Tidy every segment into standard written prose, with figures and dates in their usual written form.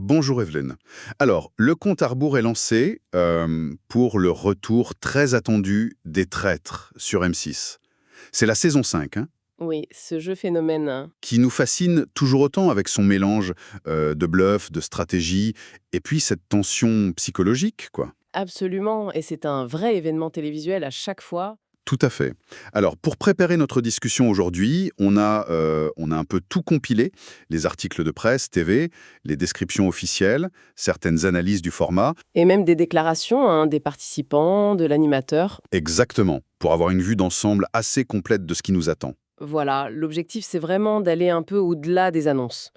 Bonjour Evelyne. Alors, le compte à rebours est lancé pour le retour très attendu des Traîtres sur M6. C'est la saison 5, hein, Oui, ce jeu phénomène, hein. qui nous fascine toujours autant avec son mélange de bluff, de stratégie, et puis cette tension psychologique, quoi. Absolument, et c'est un vrai événement télévisuel à chaque fois. Tout à fait. Alors, pour préparer notre discussion aujourd'hui, on a un peu tout compilé, les articles de presse, TV, les descriptions officielles, certaines analyses du format. Et même des déclarations, hein, des participants, de l'animateur. Exactement, pour avoir une vue d'ensemble assez complète de ce qui nous attend. Voilà, l'objectif c'est vraiment d'aller un peu au-delà des annonces,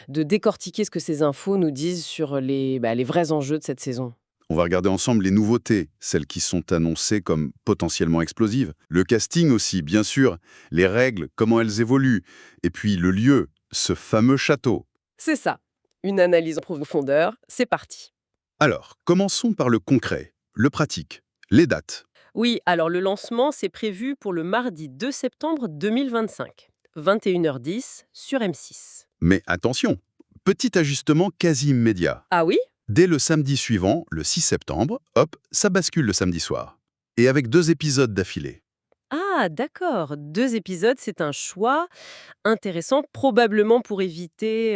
de décortiquer ce que ces infos nous disent sur les vrais enjeux de cette saison. On va regarder ensemble les nouveautés, celles qui sont annoncées comme potentiellement explosives. Le casting aussi, bien sûr, les règles, comment elles évoluent, et puis le lieu, ce fameux château. C'est ça, une analyse en profondeur, c'est parti. Alors, commençons par le concret, le pratique, les dates. Oui, alors le lancement c'est prévu pour le mardi 2 septembre 2025, 21h10 sur M6. Mais attention, petit ajustement quasi immédiat. Ah oui. Dès le samedi suivant, le 6 septembre, hop, ça bascule le samedi soir. Et avec 2 épisodes d'affilée. Ah, d'accord. 2 épisodes, c'est un choix intéressant, probablement pour éviter,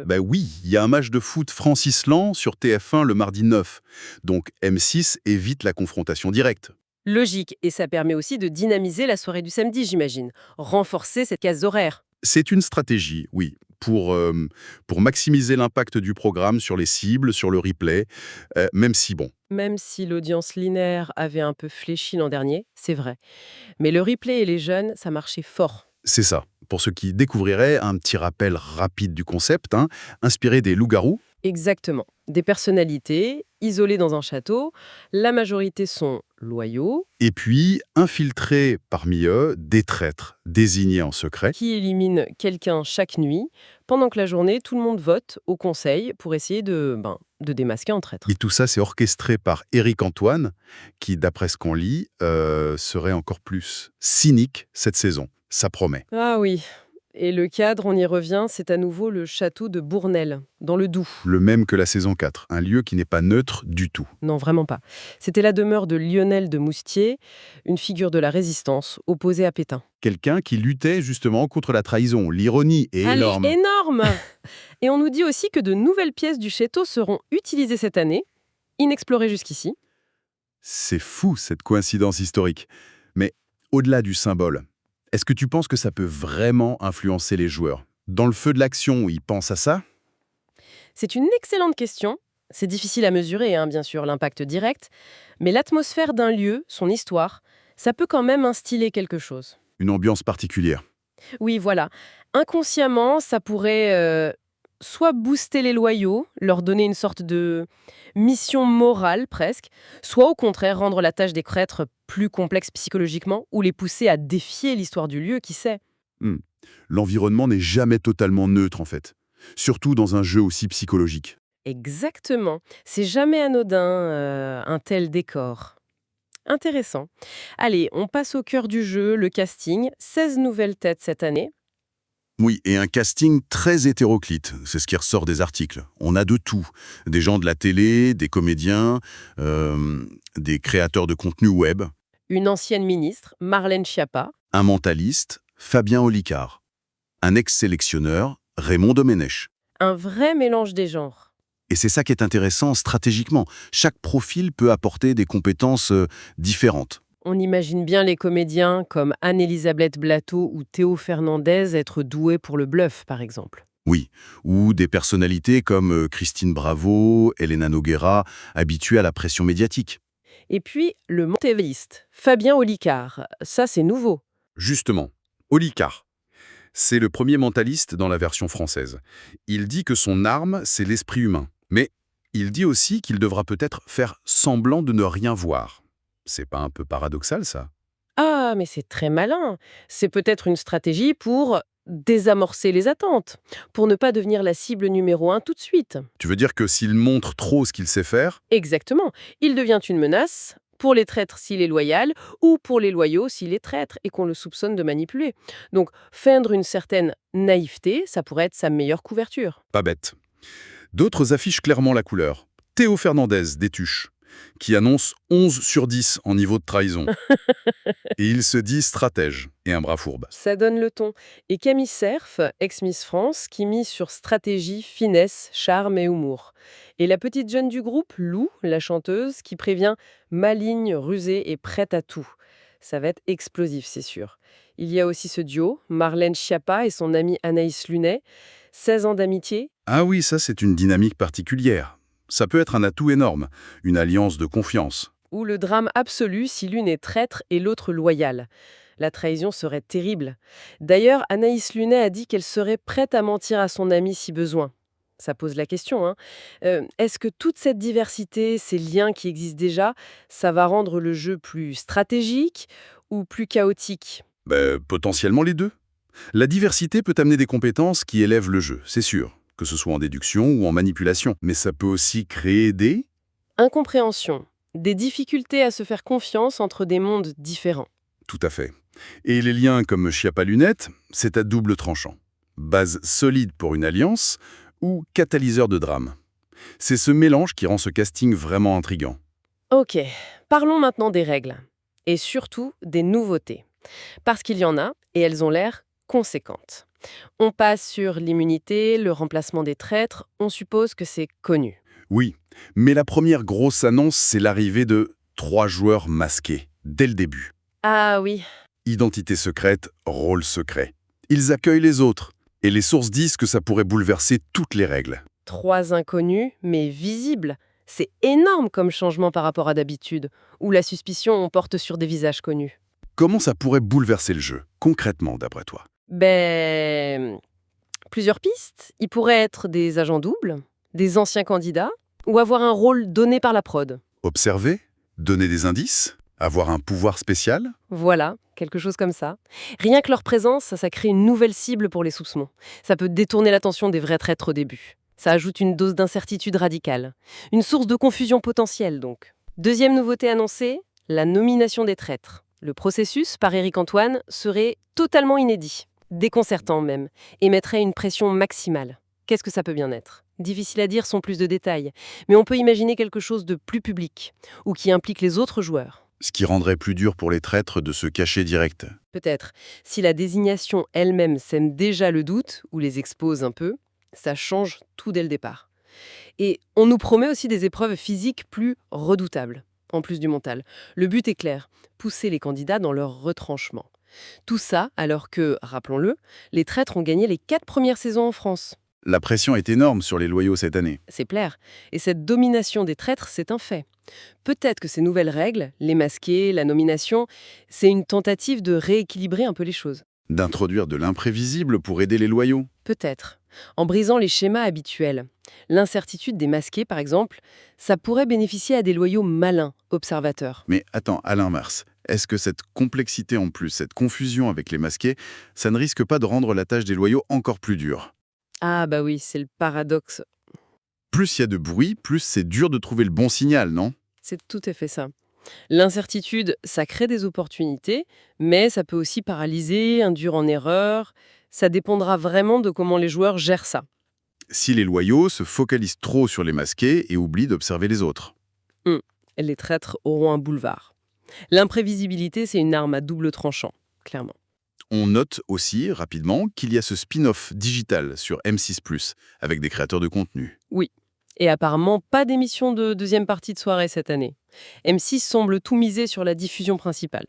Ben oui, il y a un match de foot France-Island sur TF1 le mardi 9. Donc M6 évite la confrontation directe. logique. Et ça permet aussi de dynamiser la soirée du samedi, j'imagine. Renforcer cette case horaire. C'est une stratégie, oui, pour maximiser l'impact du programme sur les cibles, sur le replay, même si bon, Même si l'audience linéaire avait un peu fléchi l'an dernier, c'est vrai. Mais le replay et les jeunes, ça marchait fort. c'est ça. Pour ceux qui découvriraient, un petit rappel rapide du concept, hein, inspiré des loups-garous. Exactement. Des personnalités, isolées dans un château. La majorité sont loyaux, Et puis, infiltrer parmi eux des traîtres désignés en secret. qui éliminent quelqu'un chaque nuit. Pendant que la journée, tout le monde vote au conseil pour essayer de démasquer un Et traître. tout ça, c'est orchestré par Éric Antoine, qui, d'après ce qu'on lit, serait encore plus cynique cette saison. Ça promet. Ah oui. Et le cadre, on y revient, c'est à nouveau le château de Bournel, dans le Doubs. Le même que la saison 4, un lieu qui n'est pas neutre du tout. Non, vraiment pas. C'était la demeure de Lionel de Moustier, une figure de la résistance, opposée à Pétain. Quelqu'un qui luttait justement contre la trahison. L'ironie est Allez, énorme. énorme. Et on nous dit aussi que de nouvelles pièces du château seront utilisées cette année, inexplorées jusqu'ici. C'est fou, cette coïncidence historique. Mais au-delà du symbole, est-ce que tu penses que ça peut vraiment influencer les joueurs? Dans le feu de l'action, ils pensent à ça? C'est une excellente question. C'est difficile à mesurer, hein, bien sûr, l'impact direct, mais l'atmosphère d'un lieu, son histoire, ça peut quand même instiller quelque chose. Une ambiance particulière. Oui, voilà. Inconsciemment, ça pourrait soit booster les loyaux, leur donner une sorte de mission morale presque, soit au contraire rendre la tâche des prêtres plus complexe psychologiquement ou les pousser à défier l'histoire du lieu, qui sait. Hmm. L'environnement n'est jamais totalement neutre, en fait. Surtout dans un jeu aussi psychologique. Exactement. C'est jamais anodin, un tel décor. Intéressant. Allez, on passe au cœur du jeu, le casting. 16 nouvelles têtes cette année. Oui, et un casting très hétéroclite, c'est ce qui ressort des articles. On a de tout. Des gens de la télé, des comédiens, des créateurs de contenu web, Une ancienne ministre, Marlène Schiappa. un mentaliste, Fabien Olicard, un ex-sélectionneur, Raymond Domenech. Un vrai mélange des genres. Et c'est ça qui est intéressant stratégiquement. Chaque profil peut apporter des compétences différentes. On imagine bien les comédiens comme Anne-Elisabeth Blateau ou Théo Fernandez être doués pour le bluff, par exemple. Oui, ou des personnalités comme Christine Bravo, Elena Noguera, habituées à la pression médiatique. Et puis, le montéviste, Fabien Olicard. Ça, c'est nouveau. Justement, Olicard. C'est le premier mentaliste dans la version française. Il dit que son arme, c'est l'esprit humain. Mais il dit aussi qu'il devra peut-être faire semblant de ne rien voir. C'est pas un peu paradoxal, ça? Ah, mais c'est très malin. C'est peut-être une stratégie pour désamorcer les attentes, pour ne pas devenir la cible numéro un tout de suite. Tu veux dire que s'il montre trop ce qu'il sait faire, Exactement. Il devient une menace pour les traîtres s'il est loyal ou pour les loyaux s'il est traître et qu'on le soupçonne de manipuler. Donc, feindre une certaine naïveté, ça pourrait être sa meilleure couverture. pas bête. D'autres affichent clairement la couleur. Théo Fernandez, des Tuches, qui annonce 11 sur 10 en niveau de trahison. Et il se dit stratège et un bras fourbe. Ça donne le ton. Et Camille Cerf, ex-Miss France, qui mise sur stratégie, finesse, charme et humour. Et la petite jeune du groupe, Lou, la chanteuse, qui prévient maligne, rusée et prête à tout. Ça va être explosif, c'est sûr. Il y a aussi ce duo, Marlène Schiappa et son amie Anaïs Lunet. 16 ans d'amitié. Ah oui, ça c'est une dynamique particulière. Ça peut être un atout énorme, une alliance de confiance. Ou le drame absolu si l'une est traître et l'autre loyale. La trahison serait terrible. D'ailleurs, Anaïs Lunet a dit qu'elle serait prête à mentir à son amie si besoin. Ça pose la question, hein. Est-ce que toute cette diversité, ces liens qui existent déjà, ça va rendre le jeu plus stratégique ou plus chaotique? Potentiellement les deux. La diversité peut amener des compétences qui élèvent le jeu, c'est sûr, que ce soit en déduction ou en manipulation. Mais ça peut aussi créer des... Incompréhension. Des difficultés à se faire confiance entre des mondes différents. Tout à fait. Et les liens comme Chiappa-Lunette, c'est à double tranchant. Base solide pour une alliance ou catalyseur de drame. C'est ce mélange qui rend ce casting vraiment intriguant. Ok, parlons maintenant des règles. Et surtout des nouveautés. Parce qu'il y en a, et elles ont l'air conséquentes. On passe sur l'immunité, le remplacement des traîtres, on suppose que c'est connu. Oui, mais la première grosse annonce, c'est l'arrivée de 3 joueurs masqués, dès le début. Ah oui, Identité secrète, rôle secret. Ils accueillent les autres, et les sources disent que ça pourrait bouleverser toutes les règles. 3 inconnus, mais visibles. C'est énorme comme changement par rapport à d'habitude, où la suspicion on porte sur des visages connus. Comment ça pourrait bouleverser le jeu, concrètement, d'après toi? Plusieurs pistes. Ils pourraient être des agents doubles, des anciens candidats, ou avoir un rôle donné par la prod. Observer? Donner des indices? Avoir un pouvoir spécial? Voilà, quelque chose comme ça. Rien que leur présence, ça crée une nouvelle cible pour les soupçons. Ça peut détourner l'attention des vrais traîtres au début. Ça ajoute une dose d'incertitude radicale. Une source de confusion potentielle, donc. Deuxième nouveauté annoncée, la nomination des traîtres. Le processus, par Éric Antoine, serait totalement inédit, déconcertant même, et mettrait une pression maximale. Qu'est-ce que ça peut bien être? Difficile à dire sans plus de détails, mais on peut imaginer quelque chose de plus public, ou qui implique les autres joueurs. Ce qui rendrait plus dur pour les traîtres de se cacher direct. Peut-être. Si la désignation elle-même sème déjà le doute, ou les expose un peu, ça change tout dès le départ. Et on nous promet aussi des épreuves physiques plus redoutables, en plus du mental. Le but est clair, pousser les candidats dans leur retranchement. Tout ça alors que, rappelons-le, les traîtres ont gagné les 4 premières saisons en France. La pression est énorme sur les loyaux cette année. C'est clair. Et cette domination des traîtres, c'est un fait. Peut-être que ces nouvelles règles, les masqués, la nomination, c'est une tentative de rééquilibrer un peu les choses. D'introduire de l'imprévisible pour aider les loyaux. Peut-être. En brisant les schémas habituels. L'incertitude des masqués, par exemple, ça pourrait bénéficier à des loyaux malins, observateurs. Mais attends, Alain Mars, est-ce que cette complexité en plus, cette confusion avec les masqués, ça ne risque pas de rendre la tâche des loyaux encore plus dure? Ah bah oui, c'est le paradoxe. Plus il y a de bruit, plus c'est dur de trouver le bon signal, non? C'est tout à fait ça. L'incertitude, ça crée des opportunités, mais ça peut aussi paralyser, induire en erreur. Ça dépendra vraiment de comment les joueurs gèrent ça. Si les loyaux se focalisent trop sur les masqués et oublient d'observer les autres. Les traîtres auront un boulevard. L'imprévisibilité, c'est une arme à double tranchant, clairement. On note aussi, rapidement, qu'il y a ce spin-off digital sur M6+, avec des créateurs de contenu. Oui. Et apparemment, pas d'émission de deuxième partie de soirée cette année. M6 semble tout miser sur la diffusion principale.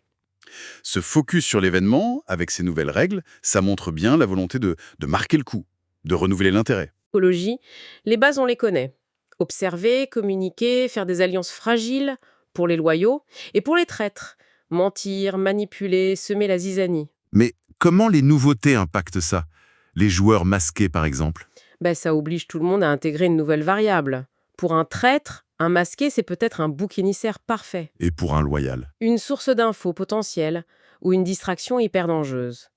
Ce focus sur l'événement, avec ces nouvelles règles, ça montre bien la volonté de marquer le coup, de renouveler l'intérêt. Psychologie, les bases, on les connaît. Observer, communiquer, faire des alliances fragiles pour les loyaux et pour les traîtres. Mentir, manipuler, semer la zizanie. Mais comment les nouveautés impactent ça? Les joueurs masqués, par exemple? Ça oblige tout le monde à intégrer une nouvelle variable. Pour un traître, un masqué, c'est peut-être un bouc émissaire parfait. Et pour un loyal? Une source d'infos potentielle ou une distraction hyper dangereuse.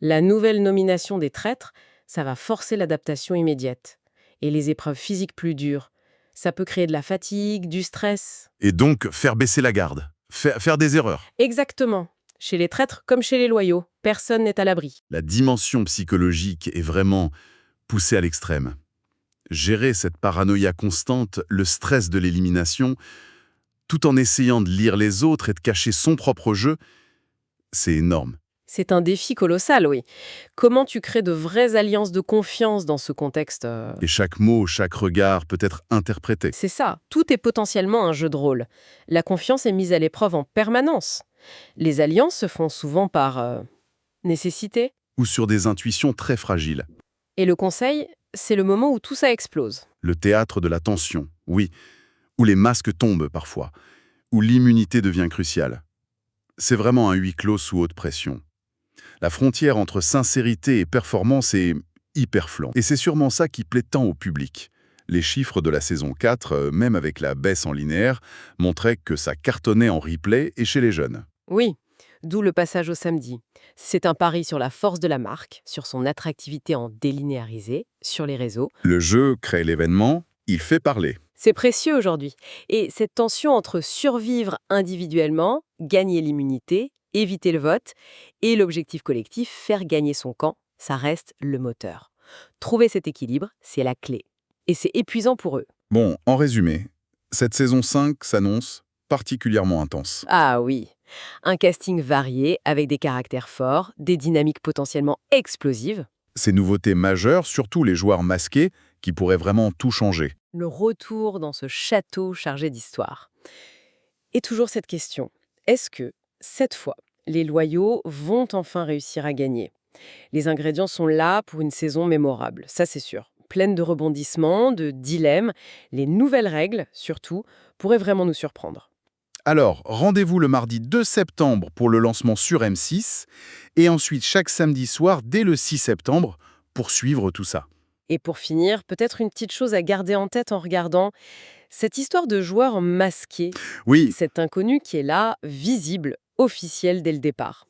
La nouvelle nomination des traîtres, ça va forcer l'adaptation immédiate. Et les épreuves physiques plus dures, ça peut créer de la fatigue, du stress. Et donc faire baisser la garde, faire des erreurs. Exactement. Chez les traîtres comme chez les loyaux, personne n'est à l'abri. La dimension psychologique est vraiment poussée à l'extrême. Gérer cette paranoïa constante, le stress de l'élimination, tout en essayant de lire les autres et de cacher son propre jeu, c'est énorme. C'est un défi colossal, oui. Comment tu crées de vraies alliances de confiance dans ce contexte Et chaque mot, chaque regard peut être interprété. C'est ça, tout est potentiellement un jeu de rôle. La confiance est mise à l'épreuve en permanence. Les alliances se font souvent par nécessité. Ou sur des intuitions très fragiles. Et le conseil, c'est le moment où tout ça explose. Le théâtre de la tension, oui, où les masques tombent parfois, où l'immunité devient cruciale. C'est vraiment un huis clos sous haute pression. La frontière entre sincérité et performance est hyper floue. Et c'est sûrement ça qui plaît tant au public. Les chiffres de la saison 4, même avec la baisse en linéaire, montraient que ça cartonnait en replay et chez les jeunes. Oui, d'où le passage au samedi. C'est un pari sur la force de la marque, sur son attractivité en délinéarisé, sur les réseaux. Le jeu crée l'événement, il fait parler. C'est précieux aujourd'hui. Et cette tension entre survivre individuellement, gagner l'immunité, éviter le vote, et l'objectif collectif, faire gagner son camp, ça reste le moteur. Trouver cet équilibre, c'est la clé. Et c'est épuisant pour eux. Bon, en résumé, cette saison 5 s'annonce particulièrement intense. Ah oui, un casting varié avec des caractères forts, des dynamiques potentiellement explosives. Ces nouveautés majeures, surtout les joueurs masqués, qui pourraient vraiment tout changer. Le retour dans ce château chargé d'histoire. Et toujours cette question, est-ce que, cette fois, les loyaux vont enfin réussir à gagner? Les ingrédients sont là pour une saison mémorable, ça c'est sûr. Pleine de rebondissements, de dilemmes, les nouvelles règles, surtout, pourraient vraiment nous surprendre. Alors, rendez-vous le mardi 2 septembre pour le lancement sur M6, et ensuite chaque samedi soir dès le 6 septembre pour suivre tout ça. Et pour finir, peut-être une petite chose à garder en tête en regardant cette histoire de joueur masqué, Oui, cet inconnu qui est là, visible, officiel dès le départ.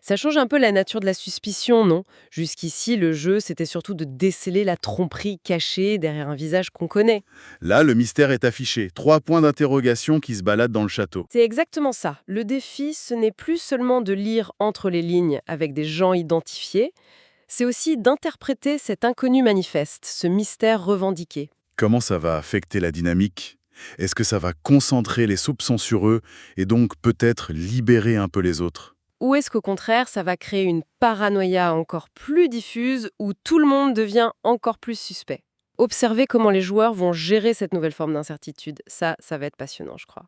Ça change un peu la nature de la suspicion, non? Jusqu'ici, le jeu, c'était surtout de déceler la tromperie cachée derrière un visage qu'on connaît. là le mystère est affiché, 3 points d'interrogation qui se baladent dans le château. C'est exactement ça. Le défi, ce n'est plus seulement de lire entre les lignes avec des gens identifiés, c'est aussi d'interpréter cet inconnu manifeste, ce mystère revendiqué. Comment ça va affecter la dynamique? Est-ce que ça va concentrer les soupçons sur eux et donc peut-être libérer un peu les autres? Ou est-ce qu'au contraire, ça va créer une paranoïa encore plus diffuse où tout le monde devient encore plus suspect? Observez comment les joueurs vont gérer cette nouvelle forme d'incertitude. Ça va être passionnant, je crois.